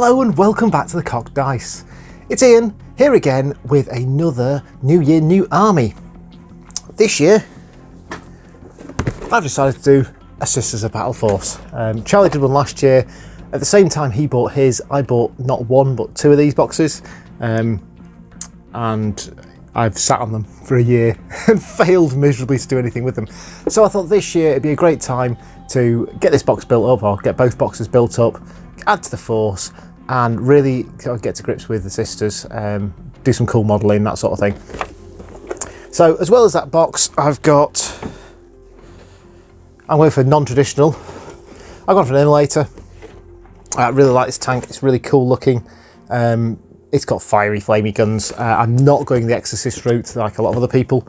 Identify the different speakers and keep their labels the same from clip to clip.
Speaker 1: Hello and welcome back to the Cocked Dice. It's Ian here again with another New Year, New Army. This year I've decided to do a Sisters of Battle Force. Charlie did one last year. At the same time he bought his, I bought not one but two of these boxes, and I've sat on them for a year and failed miserably to do anything with them. So I thought this year it'd be a great time to get this box built up, or get both boxes built up, add to the force, and really get to grips with the Sisters, do some cool modelling, that sort of thing. So as well as that box, I'm going for non-traditional. I've gone for an Immolator. I really like this tank, it's really cool looking. It's got fiery, flamey guns. I'm not going the Exorcist route like a lot of other people.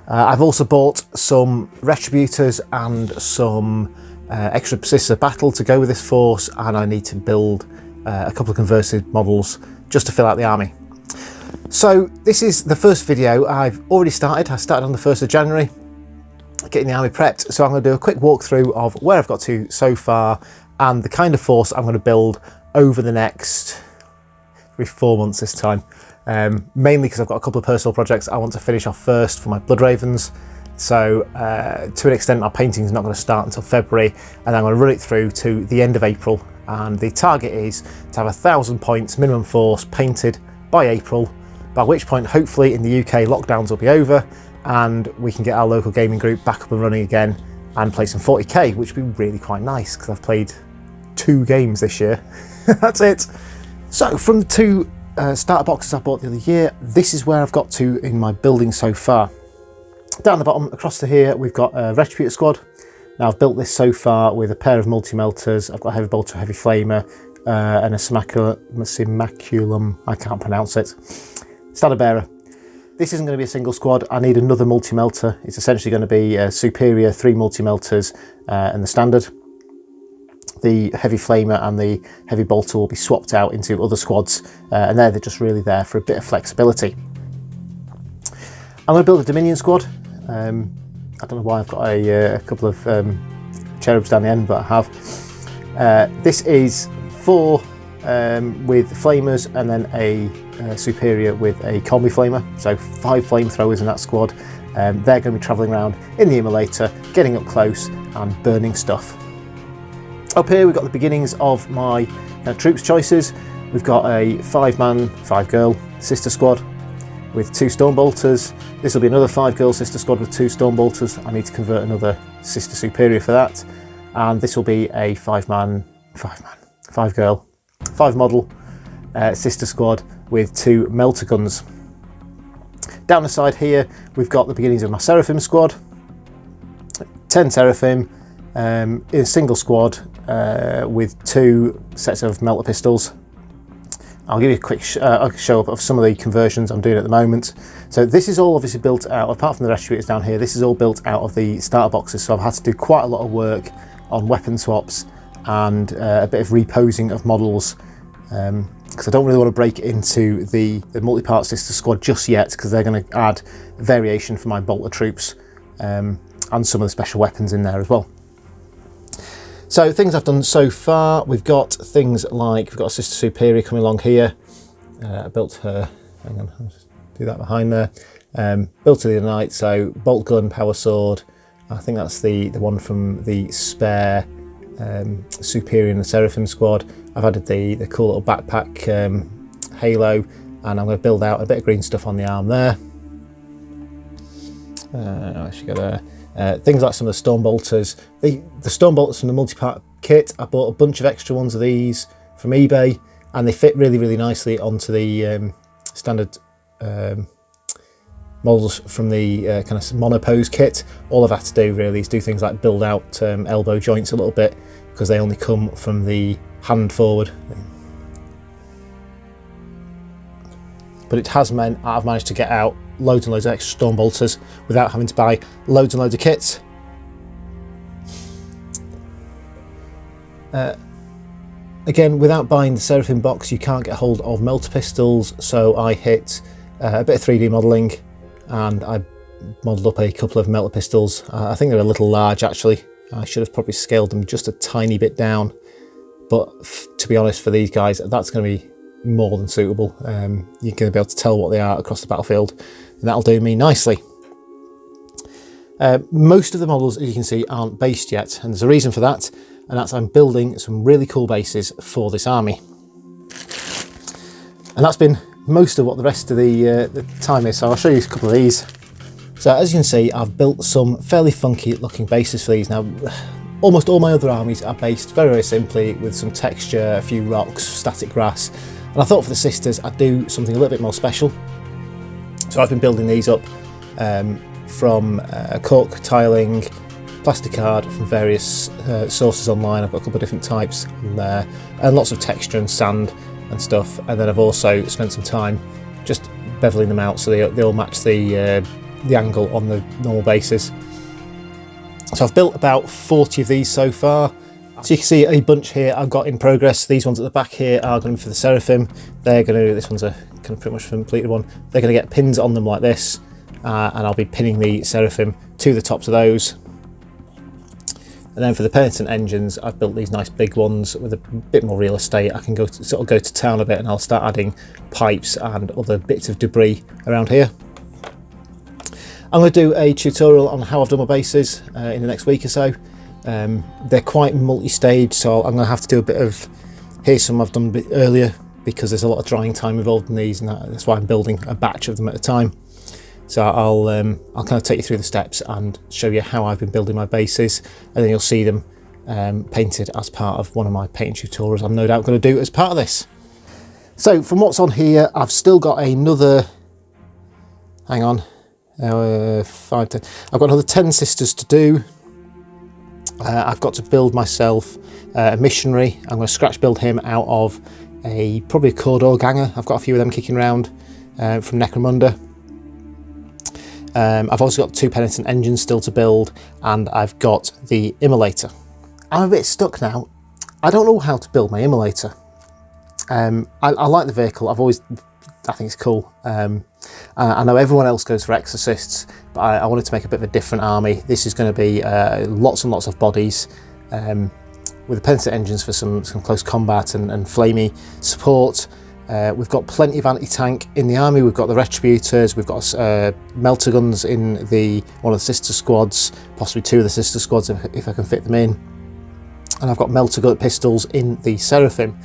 Speaker 1: I've also bought some Retributors and some extra Sisters of Battle to go with this force, and I need to build a couple of converted models just to fill out the army. So this is the first video I've already started. I started on the 1st of January, getting the army prepped. So I'm going to do a quick walkthrough of where I've got to so far and the kind of force I'm going to build over the next 4 months this time. Mainly because I've got a couple of personal projects I want to finish off first for my Blood Ravens. So to an extent, our painting is not going to start until February, and I'm going to run it through to the end of April. And the target is to have 1,000 points minimum force painted by April, by which point hopefully in the UK lockdowns will be over and we can get our local gaming group back up and running again and play some 40k, which would be really quite nice because I've played 2 games this year. That's it. So from the 2 starter boxes I bought the other year, this is where I've got to in my building so far. Down the bottom across to here we've got a Retributor squad. Now I've built this so far with a pair of multi-melters. I've got a heavy bolter, heavy flamer, and a Simulacrum, I can't pronounce it, standard bearer. This isn't going to be a single squad. I need another multi-melter. It's essentially going to be a superior 3 multi-melters and the standard. The heavy flamer and the heavy bolter will be swapped out into other squads, and they're just really there for a bit of flexibility. I'm going to build a Dominion squad. I don't know why I've got a couple of cherubs down the end, but I have. This is 4 with flamers and then a superior with a combi flamer, so 5 flamethrowers in that squad. They're going to be travelling around in the Immolator, getting up close and burning stuff. Up here we've got the beginnings of my troops choices. We've got a 5-man, 5-girl sister squad with 2 Stormbolters. This will be another 5-girl sister squad with 2 Stormbolters. I need to convert another sister superior for that. And this will be a 5-man, 5-girl, 5-model sister squad with 2 melter guns. Down the side here we've got the beginnings of my Seraphim squad. 10 Seraphim in a single squad with 2 sets of melter pistols. I'll give you a quick show up of some of the conversions I'm doing at the moment. So this is all obviously built out, apart from the Retributors down here, this is all built out of the starter boxes. So I've had to do quite a lot of work on weapon swaps and a bit of reposing of models, because I don't really want to break it into the multi-part sister squad just yet, because they're going to add variation for my bolter troops and some of the special weapons in there as well. So things I've done so far, we've got things like, we've got a Sister Superior coming along here. I built her, hang on, I'll just do that behind there. Built her the other night, so bolt gun, power sword. I think that's the one from the spare Superior and the Seraphim squad. I've added the cool little backpack halo, and I'm going to build out a bit of green stuff on the arm there. I should go there. Things like some of the Stormbolters. The Stormbolters from the multi-part kit, I bought a bunch of extra ones of these from eBay, and they fit really, really nicely onto the standard models from the kind of monopose kit. All I've had to do really is do things like build out elbow joints a little bit, because they only come from the hand forward. But it has meant I've managed to get out loads and loads of extra Stormbolters without having to buy loads and loads of kits. Again, without buying the Seraphim box, you can't get hold of melter pistols, so I hit a bit of 3D modelling and I modelled up a couple of melter pistols. I think they're a little large actually. I should have probably scaled them just a tiny bit down, but to be honest, for these guys, that's going to be more than suitable. You're going to be able to tell what they are across the battlefield, and that'll do me nicely. Most of the models, as you can see, aren't based yet, and there's a reason for that, and that's I'm building some really cool bases for this army. And that's been most of what the rest of the time is, so I'll show you a couple of these. So as you can see, I've built some fairly funky looking bases for these. Now, almost all my other armies are based very, very simply with some texture, a few rocks, static grass, and I thought for the sisters I'd do something a little bit more special. So I've been building these up from cork tiling, plasticard from various sources online. I've got a couple of different types on there, and lots of texture and sand and stuff. And then I've also spent some time just beveling them out so they all match the angle on the normal bases. So I've built about 40 of these so far. So you can see a bunch here I've got in progress. These ones at the back here are going to be for the Seraphim. They're going to, this one's a kind of pretty much completed one. They're going to get pins on them like this, and I'll be pinning the Seraphim to the tops of those. And then for the penitent engines, I've built these nice big ones with a bit more real estate. I can go to town a bit, and I'll start adding pipes and other bits of debris around here. I'm going to do a tutorial on how I've done my bases in the next week or so. They're quite multi-stage, so I'm going to have to do a bit of, here's some I've done a bit earlier because there's a lot of drying time involved in these, and that's why I'm building a batch of them at a time. So I'll kind of take you through the steps and show you how I've been building my bases, and then you'll see them painted as part of one of my painting tutorials I'm no doubt going to do as part of this. So from what's on here, I've still got another, hang on, 5, 10. I've got another 10 sisters to do. I've got to build myself a missionary. I'm going to scratch build him out of probably a Cawdor Ganger. I've got a few of them kicking around from Necromunda. I've also got 2 penitent engines still to build, and I've got the immolator. I'm a bit stuck now. I don't know how to build my immolator. I like the vehicle. I think it's cool. I know everyone else goes for exorcists, but I wanted to make a bit of a different army. This is going to be lots and lots of bodies, with the penitent engines for some close combat and flamey support. We've got plenty of anti-tank in the army. We've got the retributors. We've got melter guns in one of the sister squads, possibly 2 of the sister squads if I can fit them in. And I've got melter gun pistols in the Seraphim.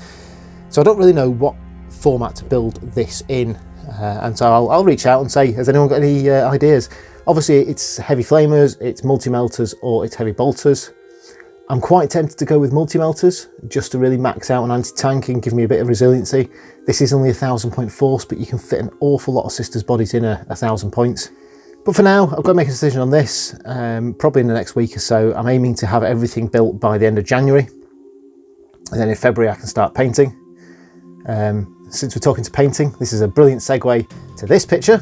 Speaker 1: So I don't really know what format to build this in, and so I'll reach out and say, has anyone got any ideas? Obviously it's heavy flamers, it's multi-melters, or it's heavy bolters. I'm quite tempted to go with multi-melters just to really max out an anti-tank and give me a bit of resiliency. This is only 1,000 point force, but you can fit an awful lot of sisters' bodies in 1,000 points. But for now, I've got to make a decision on this, probably in the next week or so. I'm aiming to have everything built by the end of January, and then in February I can start painting. Since we're talking to painting, this is a brilliant segue to this picture.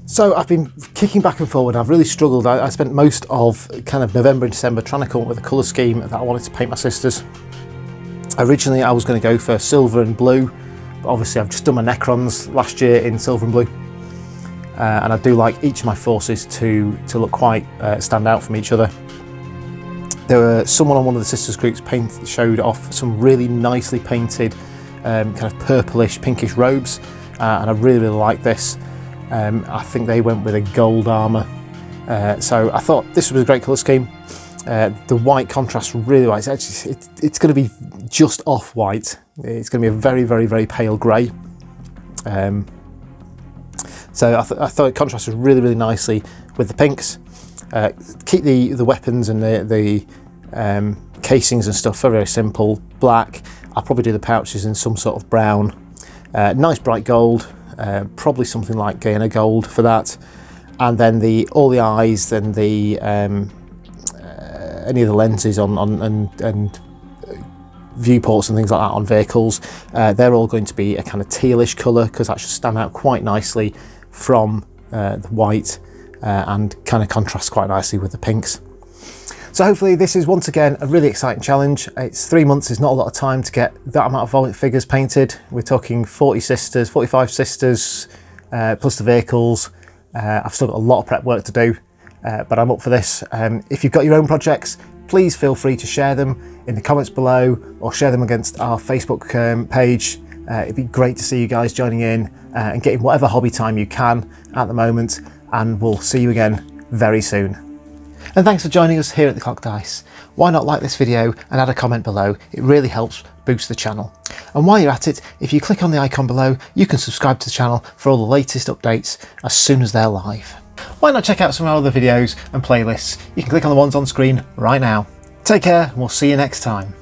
Speaker 1: So I've been kicking back and forward. I've really struggled. I spent most of kind of November and December trying to come up with a colour scheme that I wanted to paint my sisters. Originally I was going to go for silver and blue, but obviously I've just done my Necrons last year in silver and blue, and I do like each of my forces to look quite stand out from each other. There were someone on one of the sisters groups showed off some really nicely painted kind of purplish pinkish robes, and I really like this. I think they went with a gold armour, so I thought this was a great colour scheme. The white contrasts really well. It's going to be just off white. It's going to be a very, very, very pale grey. So I thought it contrasted really, really nicely with the pinks. Keep the weapons and the casings and stuff very, very simple. Black. I'll probably do the pouches in some sort of brown. Nice bright gold. Probably something like Gainer gold for that, and then all the eyes and the any of the lenses and viewports and things like that on vehicles, they're all going to be a kind of tealish colour, because that should stand out quite nicely from the white, and kind of contrast quite nicely with the pinks. So hopefully this is once again a really exciting challenge. It's 3 months, is not a lot of time to get that amount of figures painted. We're talking 40 sisters, 45 sisters, plus the vehicles. I've still got a lot of prep work to do, but I'm up for this. If you've got your own projects, please feel free to share them in the comments below or share them against our Facebook page. It'd be great to see you guys joining in and getting whatever hobby time you can at the moment, and we'll see you again very soon. And thanks for joining us here at The Clock Dice. Why not like this video and add a comment below? It really helps boost the channel. And while you're at it, if you click on the icon below, you can subscribe to the channel for all the latest updates as soon as they're live. Why not check out some of our other videos and playlists? You can click on the ones on screen right now. Take care, and we'll see you next time.